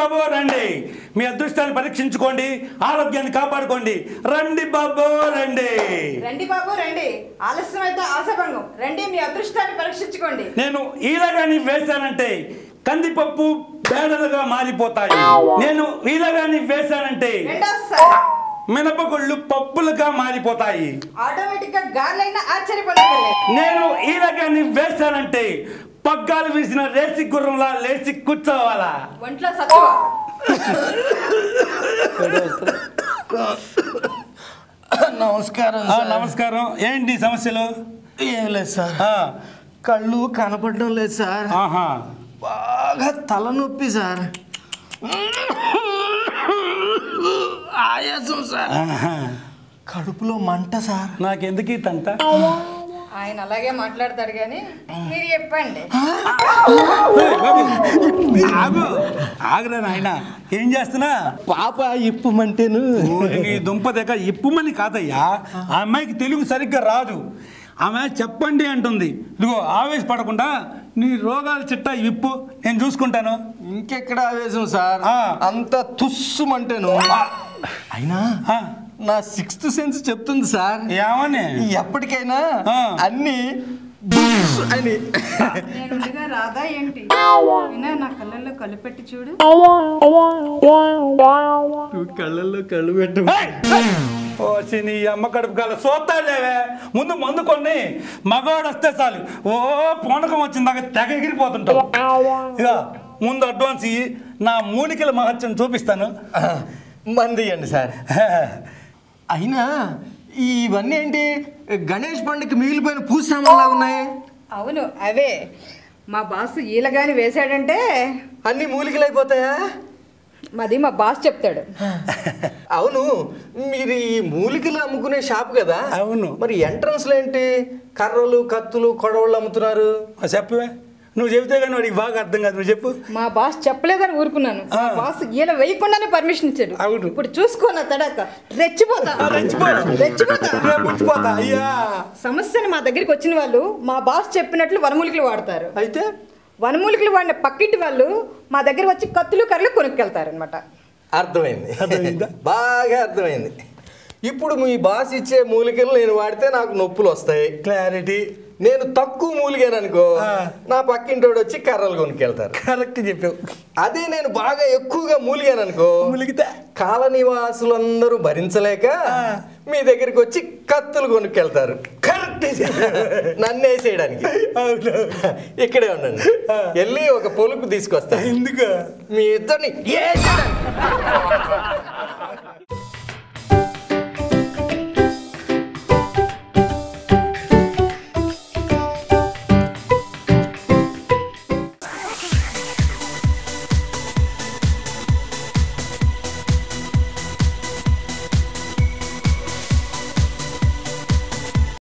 బాబు రండి, మీ అదృష్టాన్ని పరీక్షించుకోండి, ఆరోగ్యాన్ని కాపాడుకోండి. రండి బాబు రండి. రండి బాబు రండి, ఆలస్యం అయితే ఆశాభంగం. రండి, మీ అదృష్టాన్ని పరీక్షించుకోండి. నేను ఈలగాని వేశానంటే కందిపప్పు బేడలుగా మారిపోతాయి. నేను ఈలగాని వేశానంటే మినపగుళ్ళు పప్పులుగా మారిపోతాయి. ఆటోమేటిక్ గా గార్లైనా ఆశ్చర్యపడలేదు. నేను ఈలగాని వేశానంటే పగ్గాలు వీసిన రేసి గుర్రంలా లేచి కూర్చోవాలా. ఒంట్లో సత్తువ. నమస్కారం. నమస్కారం. ఏంటి సమస్యలు? ఏం లేదు సార్, కళ్ళు కనపడడం లేదు సార్. బాగా తలనొప్పి సార్, ఆయాసం సార్, కడుపులో మంట సార్. నాకెందుకు తంట? ఆయన అలాగే మాట్లాడతాడు కానీ మీరు చెప్పండి. ఆగరా నాయన, ఏం చేస్తున్నా? పాప ఇప్పుమంటేను. నీ దుంప దగ్గర ఇప్పుమని కాదయ్యా, ఆ అమ్మాయికి తెలుగు సరిగ్గా రాదు. ఆమె చెప్పండి అంటుంది. ఇదిగో ఆవేశపడకుండా నీ రోగాల చిట్టా ఇప్పు, నేను చూసుకుంటాను. ఇంకెక్కడ ఆవేశం సార్, అంత తుస్సుమంటేను. అయినా నా 6th సెన్స్ చెప్తుంది సార్, ఏమని? ఎప్పటికైనా అన్ని అని. నేను రాదా ఏంటి? నా కళ్ళల్లో కళ్ళు పెట్టి చూడు. కళ్ళల్లో కళ్ళు పెట్టు. నీ అమ్మ కడుపు కాల సోతాలేవే. ముందు మందు కొన్ని, మగవాడు వస్తే చాలు ఓ పూనకం వచ్చిందాక తెగ ఎగిరిపోతుంటావు. ఇక ముందు అడ్వాన్స్ ఇయ్యి, నా మూలికల మహత్యం చూపిస్తాను. మంది ఇవ్వండి సార్. అయినా ఇవన్నీ ఏంటి, గణేష్ పండుగకి మిగిలిపోయిన పూజ సామాన్లా ఉన్నాయి? అవును, అవే. మా బాస్ ఈలగాని వేశాడంటే అన్ని మూలికలు అయిపోతాయా? మాది మా బాస్ చెప్తాడు. అవును, మీరు ఈ మూలికలు అమ్ముకునే షాప్ కదా? అవును. మరి ఎంట్రన్స్లో ఏంటి కర్రలు కత్తులు కొడవళ్ళు అమ్ముతున్నారు? చెప్పవే, నువ్వు చెబితే కానీ వాడికి బాగా అర్థం కాదు. నువ్వు చెప్పు. మా బాస్ చెప్పలేదని ఊరుకున్నాను. మా బాస్ ఈల వేయకుండానే పర్మిషన్ ఇచ్చాడు. అవును. ఇప్పుడు చూసుకోనా తడాక రెచ్చిపోతా. అయ్యా, సమస్యని మా దగ్గరికి వచ్చిన వాళ్ళు మా బాస్ చెప్పినట్లు వనమూలికలు వాడతారు. అయితే వనమూలికలు వాడిన పక్కింటి వాళ్ళు మా దగ్గర వచ్చి కత్తులు కర్రలు కొనుక్కెళ్తారు అనమాట. అర్థమైంది, బాగా అర్థమైంది. ఇప్పుడు మీ బాస్ ఇచ్చే మూలికలు నేను వాడితే నాకు నొప్పులు వస్తాయి. క్లారిటీ. నేను తక్కువ మూలిగాననుకో, నా పక్కింటోడు వచ్చి కర్రలు కొనుక్కెళ్తారు. కరెక్ట్ చెప్పావు. అదే నేను బాగా ఎక్కువగా మూలిగాననుకో, మూలిగితే కాలనివాసులందరూ భరించలేక మీ దగ్గరికి వచ్చి కత్తులు కొనుక్కెళ్తారు. కరెక్ట్. నన్ను వేసేయడానికి. ఇక్కడే ఉండండి, వెళ్ళి ఒక పొలుపు తీసుకొస్తా. ఎందుకు? మీ ఇద్దరిని